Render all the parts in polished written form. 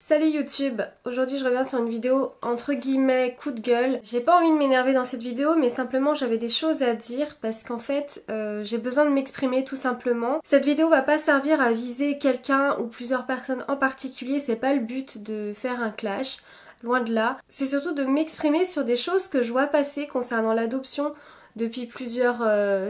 Salut YouTube, aujourd'hui je reviens sur une vidéo entre guillemets coup de gueule. J'ai pas envie de m'énerver dans cette vidéo mais simplement j'avais des choses à dire parce qu'en fait j'ai besoin de m'exprimer tout simplement. Cette vidéo va pas servir à viser quelqu'un ou plusieurs personnes en particulier, c'est pas le but de faire un clash, loin de là. C'est surtout de m'exprimer sur des choses que je vois passer concernant l'adoption depuis plusieurs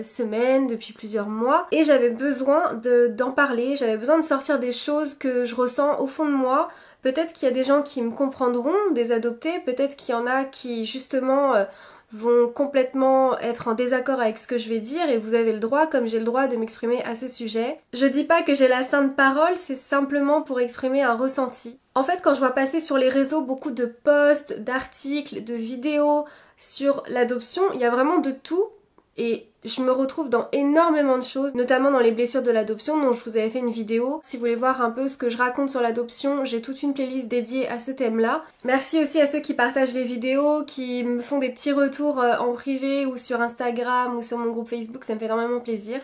semaines, depuis plusieurs mois et j'avais besoin d'en parler, j'avais besoin de sortir des choses que je ressens au fond de moi. Peut-être qu'il y a des gens qui me comprendront, des adoptés, peut-être qu'il y en a qui justement vont complètement être en désaccord avec ce que je vais dire et vous avez le droit, comme j'ai le droit, de m'exprimer à ce sujet. Je dis pas que j'ai la sainte parole, c'est simplement pour exprimer un ressenti. En fait, quand je vois passer sur les réseaux beaucoup de posts, d'articles, de vidéos sur l'adoption, il y a vraiment de tout. Et je me retrouve dans énormément de choses, notamment dans les blessures de l'adoption dont je vous avais fait une vidéo. Si vous voulez voir un peu ce que je raconte sur l'adoption, j'ai toute une playlist dédiée à ce thème-là. Merci aussi à ceux qui partagent les vidéos, qui me font des petits retours en privé ou sur Instagram ou sur mon groupe Facebook, ça me fait énormément plaisir.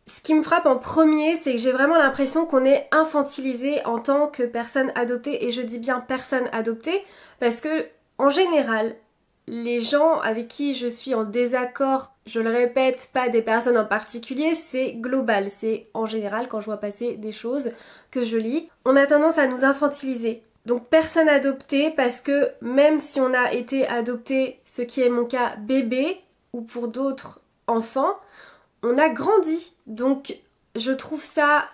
Ce qui me frappe en premier, c'est que j'ai vraiment l'impression qu'on est infantilisé en tant que personne adoptée, et je dis bien personne adoptée, parce que en général, les gens avec qui je suis en désaccord, je le répète, pas des personnes en particulier, c'est global, c'est en général quand je vois passer des choses que je lis, on a tendance à nous infantiliser. Donc personne adoptée parce que même si on a été adopté, ce qui est mon cas, bébé, ou pour d'autres enfants, on a grandi. Donc je trouve ça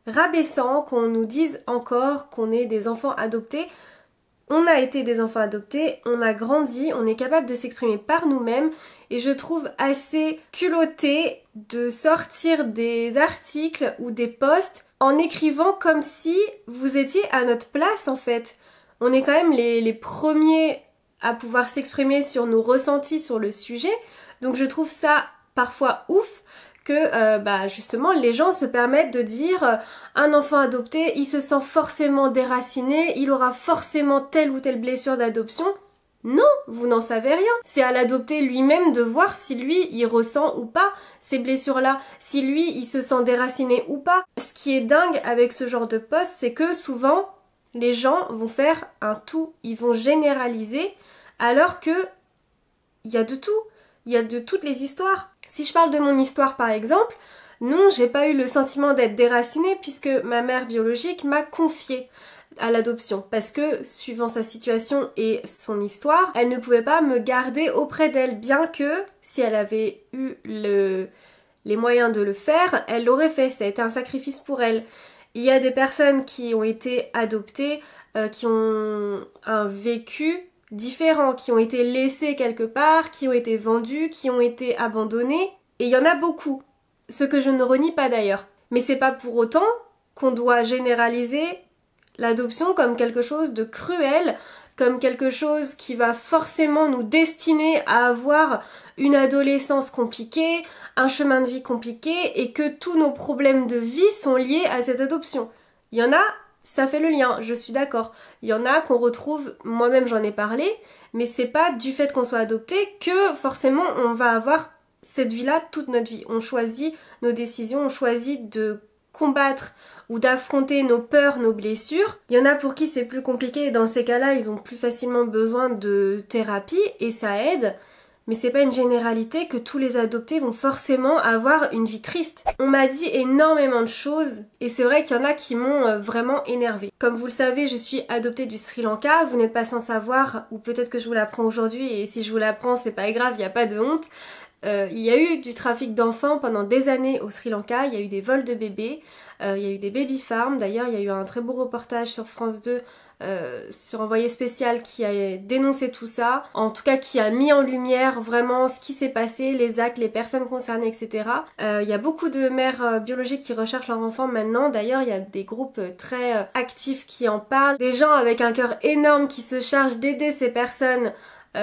rabaissant qu'on nous dise encore qu'on est des enfants adoptés. On a été des enfants adoptés, on a grandi, on est capable de s'exprimer par nous-mêmes et je trouve assez culotté de sortir des articles ou des posts en écrivant comme si vous étiez à notre place en fait. On est quand même les premiers à pouvoir s'exprimer sur nos ressentis sur le sujet, donc je trouve ça parfois ouf que justement les gens se permettent de dire un enfant adopté, il se sent forcément déraciné, il aura forcément telle ou telle blessure d'adoption. Non, vous n'en savez rien. C'est à l'adopté lui-même de voir si lui, il ressent ou pas ces blessures-là, si lui, il se sent déraciné ou pas. Ce qui est dingue avec ce genre de post, c'est que souvent, les gens vont faire un tout, ils vont généraliser, alors que il y a de tout, il y a de toutes les histoires. Si je parle de mon histoire par exemple, non, j'ai pas eu le sentiment d'être déracinée puisque ma mère biologique m'a confiée à l'adoption parce que, suivant sa situation et son histoire, elle ne pouvait pas me garder auprès d'elle, bien que si elle avait eu les moyens de le faire, elle l'aurait fait, ça a été un sacrifice pour elle. Il y a des personnes qui ont été adoptées, qui ont un vécu différents, qui ont été laissés quelque part, qui ont été vendus, qui ont été abandonnés, et il y en a beaucoup, ce que je ne renie pas d'ailleurs. Mais c'est pas pour autant qu'on doit généraliser l'adoption comme quelque chose de cruel, comme quelque chose qui va forcément nous destiner à avoir une adolescence compliquée, un chemin de vie compliqué, et que tous nos problèmes de vie sont liés à cette adoption. Il y en a, ça fait le lien, je suis d'accord. Il y en a qu'on retrouve, moi-même j'en ai parlé, mais c'est pas du fait qu'on soit adopté que forcément on va avoir cette vie-là toute notre vie. On choisit nos décisions, on choisit de combattre ou d'affronter nos peurs, nos blessures. Il y en a pour qui c'est plus compliqué et dans ces cas-là, ils ont plus facilement besoin de thérapie et ça aide. Mais c'est pas une généralité que tous les adoptés vont forcément avoir une vie triste. On m'a dit énormément de choses et c'est vrai qu'il y en a qui m'ont vraiment énervée. Comme vous le savez, je suis adoptée du Sri Lanka, vous n'êtes pas sans savoir, ou peut-être que je vous l'apprends aujourd'hui et si je vous l'apprends c'est pas grave, il n'y a pas de honte. Il y a eu du trafic d'enfants pendant des années au Sri Lanka, il y a eu des vols de bébés, il y a eu des baby farms, d'ailleurs il y a eu un très beau reportage sur France 2 sur Envoyé spécial qui a dénoncé tout ça, en tout cas qui a mis en lumière vraiment ce qui s'est passé, les actes, les personnes concernées, etc. Il y a beaucoup de mères biologiques qui recherchent leur enfant maintenant, d'ailleurs il y a des groupes très actifs qui en parlent, des gens avec un cœur énorme qui se chargent d'aider ces personnes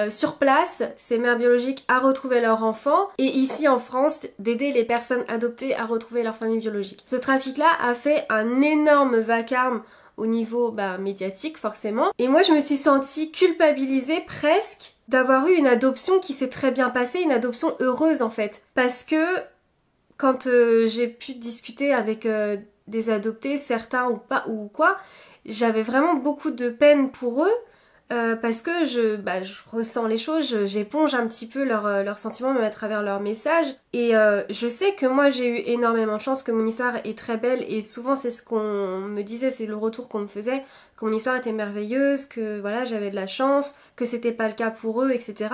sur place, ces mères biologiques à retrouver leur enfant, et ici en France d'aider les personnes adoptées à retrouver leur famille biologique. Ce trafic-là a fait un énorme vacarme au niveau médiatique forcément, et moi je me suis sentie culpabilisée presque d'avoir eu une adoption qui s'est très bien passée, une adoption heureuse en fait, parce que quand j'ai pu discuter avec des adoptés, certains ou pas ou quoi, j'avais vraiment beaucoup de peine pour eux. Parce que je ressens les choses, j'éponge un petit peu leurs sentiments même à travers leurs messages. Et je sais que moi j'ai eu énormément de chance, que mon histoire est très belle et souvent c'est ce qu'on me disait, c'est le retour qu'on me faisait, que mon histoire était merveilleuse, que voilà j'avais de la chance, que c'était pas le cas pour eux, etc.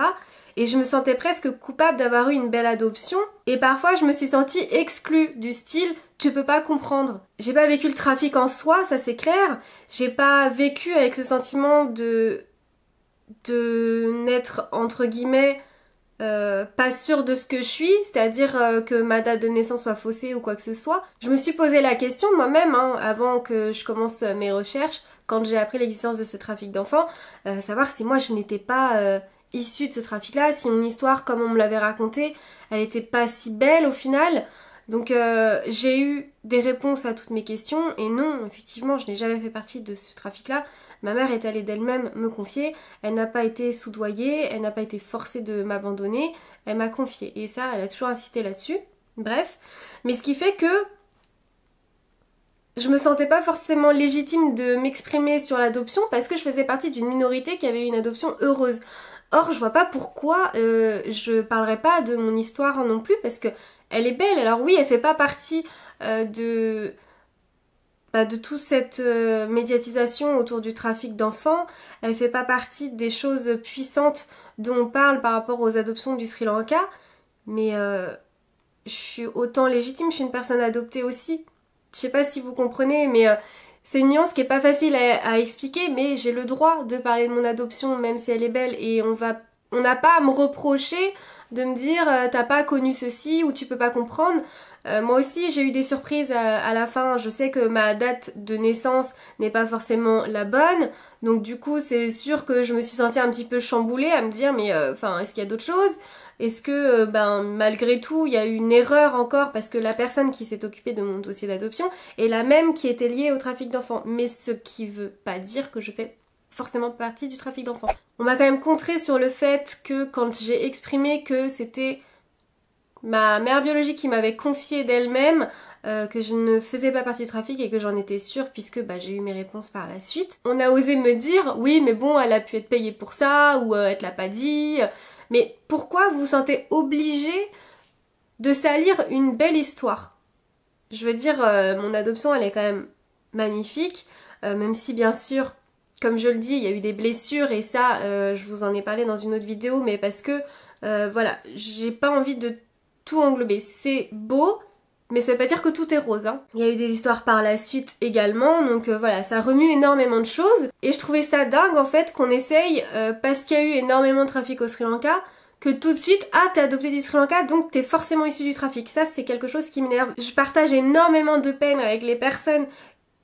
Et je me sentais presque coupable d'avoir eu une belle adoption. Et parfois je me suis sentie exclue du style tu peux pas comprendre. J'ai pas vécu le trafic en soi, ça c'est clair. J'ai pas vécu avec ce sentiment de n'être entre guillemets pas sûre de ce que je suis, c'est-à-dire que ma date de naissance soit faussée ou quoi que ce soit. Je me suis posé la question moi-même avant que je commence mes recherches, quand j'ai appris l'existence de ce trafic d'enfants, savoir si moi je n'étais pas issue de ce trafic-là, si mon histoire comme on me l'avait racontée, elle était pas si belle au final. Donc j'ai eu des réponses à toutes mes questions et non, effectivement, je n'ai jamais fait partie de ce trafic-là. Ma mère est allée d'elle-même me confier, elle n'a pas été soudoyée, elle n'a pas été forcée de m'abandonner, elle m'a confié. Et ça, elle a toujours insisté là-dessus. Bref. Mais ce qui fait que je me sentais pas forcément légitime de m'exprimer sur l'adoption parce que je faisais partie d'une minorité qui avait eu une adoption heureuse. Or, je vois pas pourquoi je parlerais pas de mon histoire non plus parce que elle est belle. Alors oui, elle fait pas partie de toute cette médiatisation autour du trafic d'enfants. Elle fait pas partie des choses puissantes dont on parle par rapport aux adoptions du Sri Lanka. Mais je suis autant légitime, je suis une personne adoptée aussi. Je sais pas si vous comprenez, mais c'est une nuance qui est pas facile à expliquer, mais j'ai le droit de parler de mon adoption, même si elle est belle, et on n'a pas à me reprocher de me dire t'as pas connu ceci ou tu peux pas comprendre. Moi aussi j'ai eu des surprises à la fin, je sais que ma date de naissance n'est pas forcément la bonne, donc du coup c'est sûr que je me suis sentie un petit peu chamboulée à me dire mais est-ce qu'il y a d'autres choses? Est-ce que malgré tout il y a eu une erreur encore parce que la personne qui s'est occupée de mon dossier d'adoption est la même qui était liée au trafic d'enfants, mais ce qui veut pas dire que je fais forcément partie du trafic d'enfants. On m'a quand même contré sur le fait que quand j'ai exprimé que c'était ma mère biologique qui m'avait confié d'elle-même, que je ne faisais pas partie du trafic et que j'en étais sûre puisque j'ai eu mes réponses par la suite. On a osé me dire oui mais bon elle a pu être payée pour ça ou elle te l'a pas dit. Mais pourquoi vous vous sentez obligé de salir une belle histoire? Je veux dire mon adoption elle est quand même magnifique, même si bien sûr comme je le dis, il y a eu des blessures et ça, je vous en ai parlé dans une autre vidéo, mais parce que, voilà, j'ai pas envie de tout englober. C'est beau, mais ça veut pas dire que tout est rose. Il y a eu des histoires par la suite également, donc voilà, ça remue énormément de choses. Et je trouvais ça dingue en fait qu'on essaye, parce qu'il y a eu énormément de trafic au Sri Lanka, que tout de suite, t'es adopté du Sri Lanka, donc t'es forcément issu du trafic. Ça, c'est quelque chose qui m'énerve. Je partage énormément de peine avec les personnes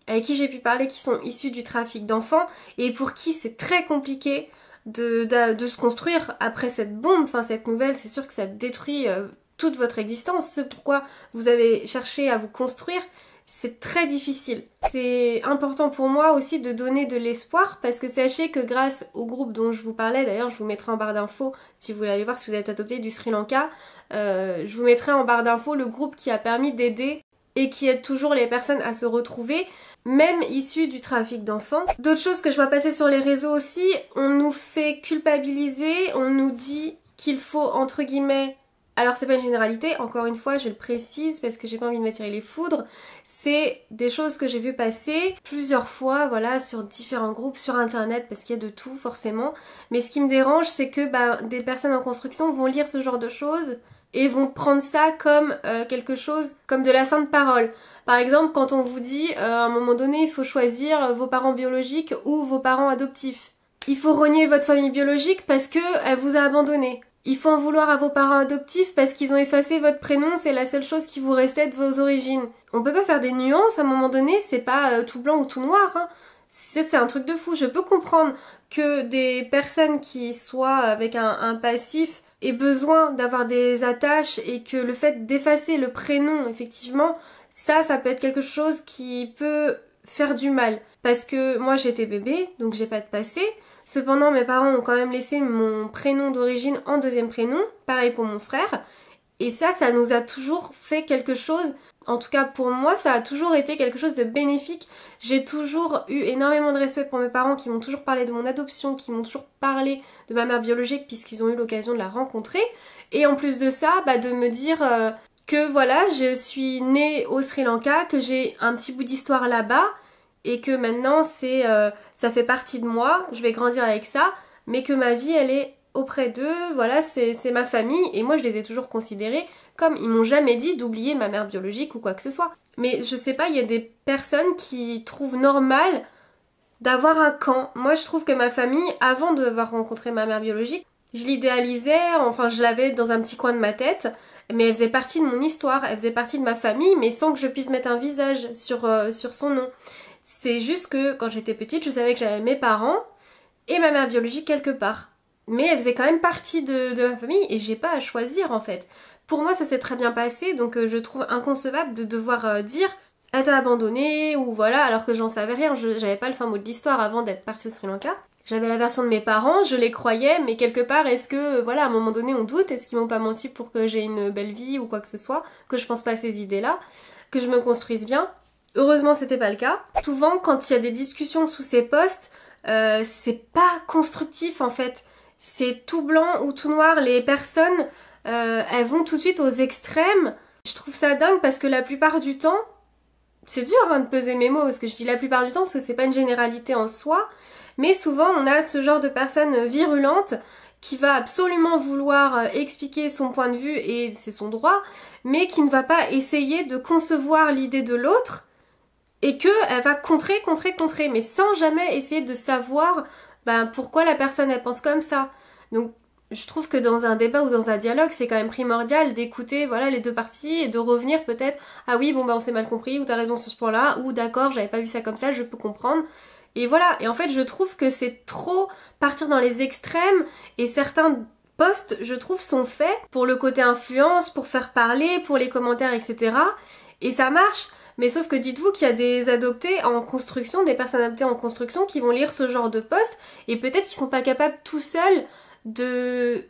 avec qui j'ai pu parler qui sont issus du trafic d'enfants et pour qui c'est très compliqué de se construire après cette bombe, enfin cette nouvelle, c'est sûr que ça détruit toute votre existence, ce pourquoi vous avez cherché à vous construire, c'est très difficile. C'est important pour moi aussi de donner de l'espoir parce que sachez que grâce au groupe dont je vous parlais, d'ailleurs je vous mettrai en barre d'infos si vous voulez aller voir si vous êtes adopté du Sri Lanka, je vous mettrai en barre d'infos le groupe qui a permis d'aider et qui aide toujours les personnes à se retrouver, même issues du trafic d'enfants. D'autres choses que je vois passer sur les réseaux aussi, on nous fait culpabiliser, on nous dit qu'il faut, entre guillemets, alors c'est pas une généralité, encore une fois je le précise parce que j'ai pas envie de m'attirer les foudres, c'est des choses que j'ai vu passer plusieurs fois, voilà, sur différents groupes, sur internet, parce qu'il y a de tout forcément, mais ce qui me dérange c'est que des personnes en construction vont lire ce genre de choses et vont prendre ça comme quelque chose, comme de la sainte parole. Par exemple, quand on vous dit à un moment donné, il faut choisir vos parents biologiques ou vos parents adoptifs. Il faut renier votre famille biologique parce que elle vous a abandonné. Il faut en vouloir à vos parents adoptifs parce qu'ils ont effacé votre prénom, c'est la seule chose qui vous restait de vos origines. On peut pas faire des nuances à un moment donné, c'est pas tout blanc ou tout noir. C'est un truc de fou. Je peux comprendre que des personnes qui soient avec un passif aient besoin d'avoir des attaches et que le fait d'effacer le prénom, effectivement, ça peut être quelque chose qui peut faire du mal. Parce que moi j'étais bébé, donc j'ai pas de passé. Cependant, mes parents ont quand même laissé mon prénom d'origine en deuxième prénom. Pareil pour mon frère. Et ça nous a toujours fait quelque chose En tout cas pour moi, ça a toujours été quelque chose de bénéfique. J'ai toujours eu énormément de respect pour mes parents qui m'ont toujours parlé de mon adoption, qui m'ont toujours parlé de ma mère biologique puisqu'ils ont eu l'occasion de la rencontrer. Et en plus de ça, de me dire que voilà, je suis née au Sri Lanka, que j'ai un petit bout d'histoire là-bas et que maintenant ça fait partie de moi, je vais grandir avec ça, mais que ma vie elle est auprès d'eux, voilà, c'est ma famille et moi je les ai toujours considérés comme ils m'ont jamais dit d'oublier ma mère biologique ou quoi que ce soit. Mais je sais pas, il y a des personnes qui trouvent normal d'avoir un camp. Moi je trouve que ma famille, avant d'avoir rencontré ma mère biologique, je l'idéalisais, enfin je l'avais dans un petit coin de ma tête, mais elle faisait partie de mon histoire, elle faisait partie de ma famille, mais sans que je puisse mettre un visage sur son nom. C'est juste que quand j'étais petite, je savais que j'avais mes parents et ma mère biologique quelque part. Mais elle faisait quand même partie de ma famille et j'ai pas à choisir en fait. Pour moi ça s'est très bien passé, donc je trouve inconcevable de devoir dire elle t'a abandonné ou voilà, alors que j'en savais rien, j'avais pas le fin mot de l'histoire avant d'être partie au Sri Lanka. J'avais la version de mes parents, je les croyais, mais quelque part est-ce que voilà, à un moment donné on doute, est-ce qu'ils m'ont pas menti pour que j'ai une belle vie ou quoi que ce soit, que je pense pas à ces idées-là, que je me construise bien. Heureusement c'était pas le cas. Souvent quand il y a des discussions sous ces posts, c'est pas constructif en fait. C'est tout blanc ou tout noir, les personnes elles vont tout de suite aux extrêmes. Je trouve ça dingue parce que la plupart du temps, c'est dur de peser mes mots parce que je dis la plupart du temps parce que c'est pas une généralité en soi, mais souvent on a ce genre de personne virulente qui va absolument vouloir expliquer son point de vue et c'est son droit, mais qui ne va pas essayer de concevoir l'idée de l'autre et qu'elle va contrer, mais sans jamais essayer de savoir pourquoi la personne elle pense comme ça. Donc je trouve que dans un débat ou dans un dialogue, c'est quand même primordial d'écouter voilà les deux parties et de revenir peut-être ah oui on s'est mal compris ou t'as raison sur ce point-là ou d'accord j'avais pas vu ça comme ça, je peux comprendre. Et voilà, et en fait je trouve que c'est trop partir dans les extrêmes et certains posts je trouve sont faits pour le côté influence, pour faire parler, pour les commentaires etc. Et ça marche. Mais sauf que dites-vous qu'il y a des adoptés en construction, des personnes adoptées en construction qui vont lire ce genre de posts et peut-être qu'ils sont pas capables tout seuls de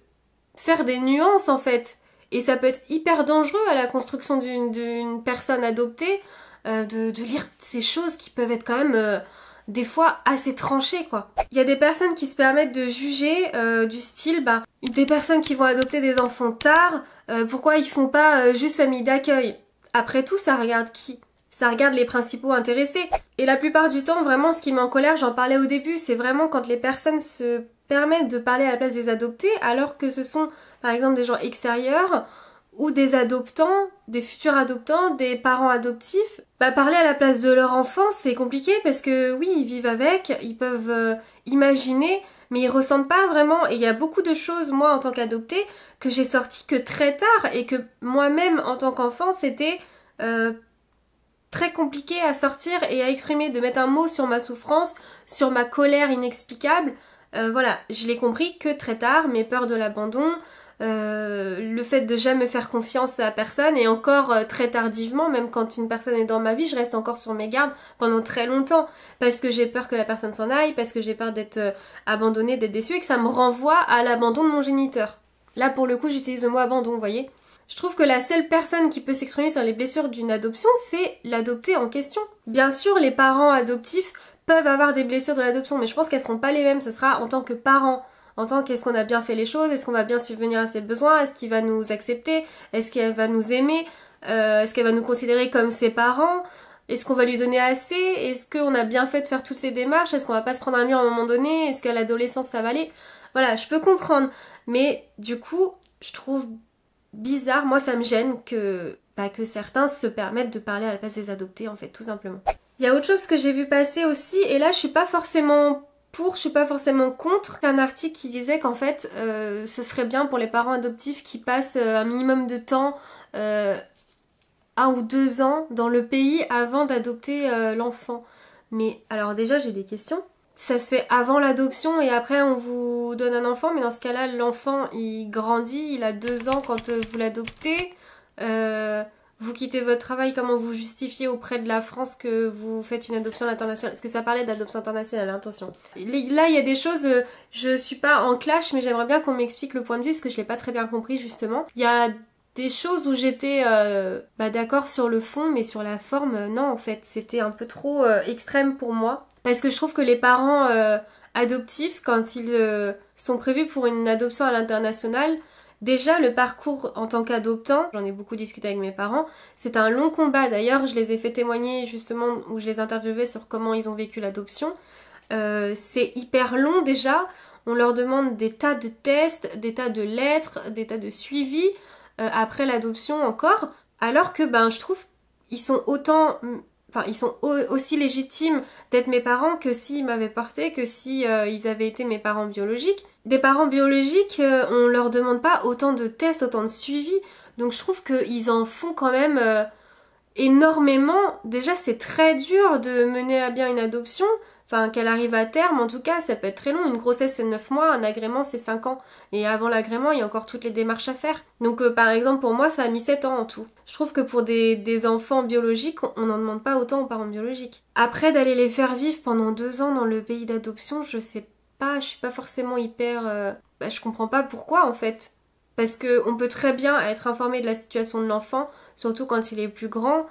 faire des nuances en fait. Et ça peut être hyper dangereux à la construction d'une personne adoptée de lire ces choses qui peuvent être quand même des fois assez tranchées quoi. Il y a des personnes qui se permettent de juger du style des personnes qui vont adopter des enfants tard, pourquoi ils font pas juste famille d'accueil. Après tout ça regarde qui ? Ça regarde les principaux intéressés. Et la plupart du temps, vraiment, ce qui met en colère, j'en parlais au début, c'est vraiment quand les personnes se permettent de parler à la place des adoptés, alors que ce sont, par exemple, des gens extérieurs, ou des adoptants, des futurs adoptants, des parents adoptifs. Parler à la place de leur enfant, c'est compliqué, parce que oui, ils vivent avec, ils peuvent imaginer, mais ils ressentent pas vraiment. Et il y a beaucoup de choses, moi, en tant qu'adoptée, que j'ai sorties que très tard, et que moi-même, en tant qu'enfant, c'était très compliqué à sortir et à exprimer, de mettre un mot sur ma souffrance, sur ma colère inexplicable. Voilà, je l'ai compris que très tard, mes peurs de l'abandon, le fait de jamais faire confiance à personne et encore très tardivement, même quand une personne est dans ma vie, je reste encore sur mes gardes pendant très longtemps parce que j'ai peur que la personne s'en aille, parce que j'ai peur d'être abandonnée, d'être déçue et que ça me renvoie à l'abandon de mon géniteur. Là pour le coup j'utilise le mot abandon, vous voyez. Je trouve que la seule personne qui peut s'exprimer sur les blessures d'une adoption, c'est l'adopté en question. Bien sûr, les parents adoptifs peuvent avoir des blessures de l'adoption, mais je pense qu'elles seront pas les mêmes. Ça sera en tant que parent, en tant qu'est-ce qu'on a bien fait les choses, est-ce qu'on va bien subvenir à ses besoins, est-ce qu'il va nous accepter, est-ce qu'elle va nous aimer, est-ce qu'elle va nous considérer comme ses parents, est-ce qu'on va lui donner assez, est-ce qu'on a bien fait de faire toutes ces démarches, est-ce qu'on va pas se prendre un mur à un moment donné, est-ce qu'à l'adolescence ça va aller. Voilà, je peux comprendre, mais du coup, je trouve bizarre, moi ça me gêne que certains se permettent de parler à la place des adoptés en fait, tout simplement. Il y a autre chose que j'ai vu passer aussi, et là je suis pas forcément pour, je suis pas forcément contre. C'est un article qui disait qu'en fait ce serait bien pour les parents adoptifs qui passent un minimum de temps, 1 ou 2 ans dans le pays avant d'adopter l'enfant. Mais alors déjà j'ai des questions. Ça se fait avant l'adoption et après on vous donne un enfant, mais dans ce cas-là, l'enfant il grandit, il a 2 ans quand vous l'adoptez. Vous quittez votre travail, comment vous justifiez auprès de la France que vous faites une adoption internationale? Parce que ça parlait d'adoption internationale, attention. Là, il y a des choses, je suis pas en clash, mais j'aimerais bien qu'on m'explique le point de vue, parce que je l'ai pas très bien compris justement. Il y a des choses où j'étais d'accord sur le fond, mais sur la forme, non en fait, c'était un peu trop extrême pour moi. Parce que je trouve que les parents adoptifs, quand ils sont prévus pour une adoption à l'international, déjà le parcours en tant qu'adoptant, j'en ai beaucoup discuté avec mes parents, c'est un long combat. D'ailleurs, je les ai fait témoigner justement, où je les interviewais sur comment ils ont vécu l'adoption. C'est hyper long déjà, on leur demande des tas de tests, des tas de lettres, des tas de suivis après l'adoption encore, alors que je trouve ils sont autant... Enfin, ils sont aussi légitimes d'être mes parents que s'ils m'avaient porté, que si ils avaient été mes parents biologiques. Des parents biologiques, on leur demande pas autant de tests, autant de suivi. Donc je trouve qu'ils en font quand même énormément. Déjà, c'est très dur de mener à bien une adoption. Enfin, qu'elle arrive à terme, en tout cas, ça peut être très long. Une grossesse, c'est 9 mois, un agrément, c'est 5 ans. Et avant l'agrément, il y a encore toutes les démarches à faire. Donc, par exemple, pour moi, ça a mis 7 ans en tout. Je trouve que pour des enfants biologiques, on n'en demande pas autant aux parents biologiques. Après, d'aller les faire vivre pendant 2 ans dans le pays d'adoption, je sais pas, je suis pas forcément hyper... je comprends pas pourquoi, en fait. Parce que on peut très bien être informé de la situation de l'enfant, surtout quand il est plus grand,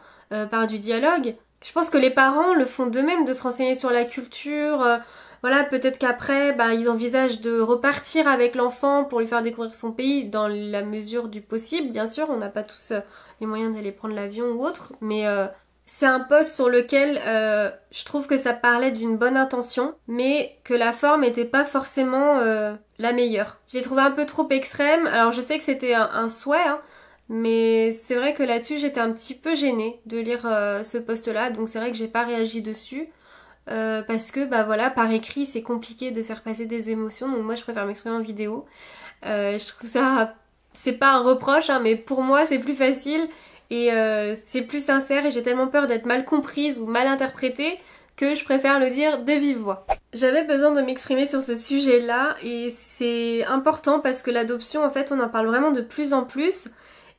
par du dialogue. Je pense que les parents le font d'eux-mêmes, de se renseigner sur la culture. Voilà, peut-être qu'après, ils envisagent de repartir avec l'enfant pour lui faire découvrir son pays dans la mesure du possible. Bien sûr, on n'a pas tous les moyens d'aller prendre l'avion ou autre, mais c'est un post sur lequel je trouve que ça parlait d'une bonne intention, mais que la forme n'était pas forcément la meilleure. Je l'ai trouvé un peu trop extrême. Alors je sais que c'était un souhait, hein, mais c'est vrai que là-dessus j'étais un petit peu gênée de lire ce post-là, donc c'est vrai que j'ai pas réagi dessus. Parce que voilà, par écrit c'est compliqué de faire passer des émotions, donc moi je préfère m'exprimer en vidéo. Je trouve ça, c'est pas un reproche, hein, mais pour moi c'est plus facile et c'est plus sincère, et j'ai tellement peur d'être mal comprise ou mal interprétée que je préfère le dire de vive voix. J'avais besoin de m'exprimer sur ce sujet-là, et c'est important parce que l'adoption, en fait, on en parle vraiment de plus en plus.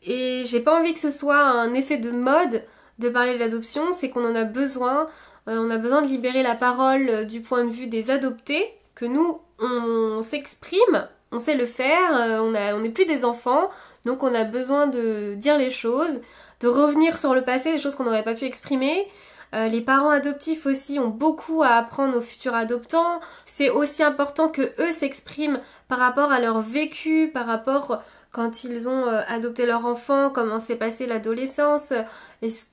Et j'ai pas envie que ce soit un effet de mode de parler de l'adoption, c'est qu'on en a besoin. On a besoin de libérer la parole du point de vue des adoptés, que nous, on s'exprime, on sait le faire, on n'est plus des enfants, donc on a besoin de dire les choses, de revenir sur le passé, des choses qu'on n'aurait pas pu exprimer. Les parents adoptifs aussi ont beaucoup à apprendre aux futurs adoptants. C'est aussi important que eux s'expriment par rapport à leur vécu, par rapport quand ils ont adopté leur enfant, comment s'est passée l'adolescence,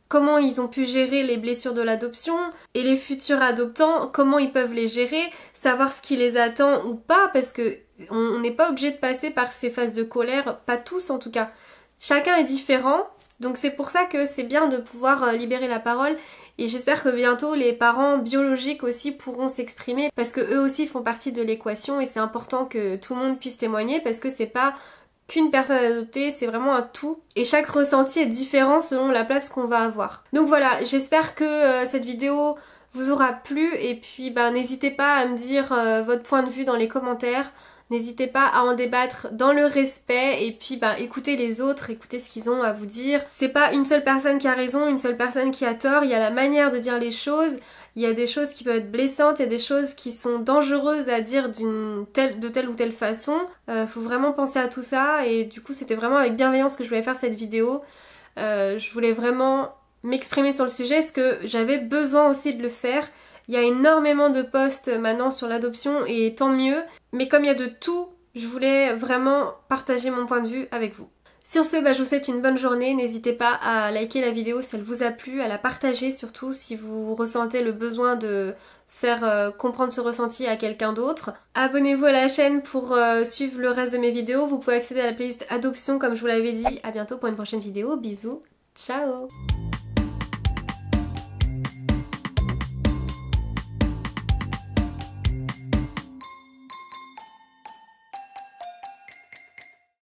comment ils ont pu gérer les blessures de l'adoption, et les futurs adoptants, comment ils peuvent les gérer, savoir ce qui les attend ou pas, parce que on n'est pas obligé de passer par ces phases de colère, pas tous en tout cas. Chacun est différent, donc c'est pour ça que c'est bien de pouvoir libérer la parole. Et j'espère que bientôt les parents biologiques aussi pourront s'exprimer, parce que eux aussi font partie de l'équation, et c'est important que tout le monde puisse témoigner, parce que c'est pas qu'une personne adoptée, c'est vraiment un tout. Et chaque ressenti est différent selon la place qu'on va avoir. Donc voilà, j'espère que cette vidéo vous aura plu, et puis n'hésitez pas à me dire votre point de vue dans les commentaires. N'hésitez pas à en débattre dans le respect, et puis écoutez les autres, écoutez ce qu'ils ont à vous dire. C'est pas une seule personne qui a raison, une seule personne qui a tort, il y a la manière de dire les choses, il y a des choses qui peuvent être blessantes, il y a des choses qui sont dangereuses à dire de telle ou telle façon. Faut vraiment penser à tout ça, et du coup c'était vraiment avec bienveillance que je voulais faire cette vidéo. Je voulais vraiment m'exprimer sur le sujet, parce que j'avais besoin aussi de le faire. Il y a énormément de posts maintenant sur l'adoption, et tant mieux. Mais comme il y a de tout, je voulais vraiment partager mon point de vue avec vous. Sur ce, je vous souhaite une bonne journée. N'hésitez pas à liker la vidéo si elle vous a plu, à la partager surtout si vous ressentez le besoin de faire comprendre ce ressenti à quelqu'un d'autre. Abonnez-vous à la chaîne pour suivre le reste de mes vidéos. Vous pouvez accéder à la playlist adoption comme je vous l'avais dit. À bientôt pour une prochaine vidéo. Bisous. Ciao.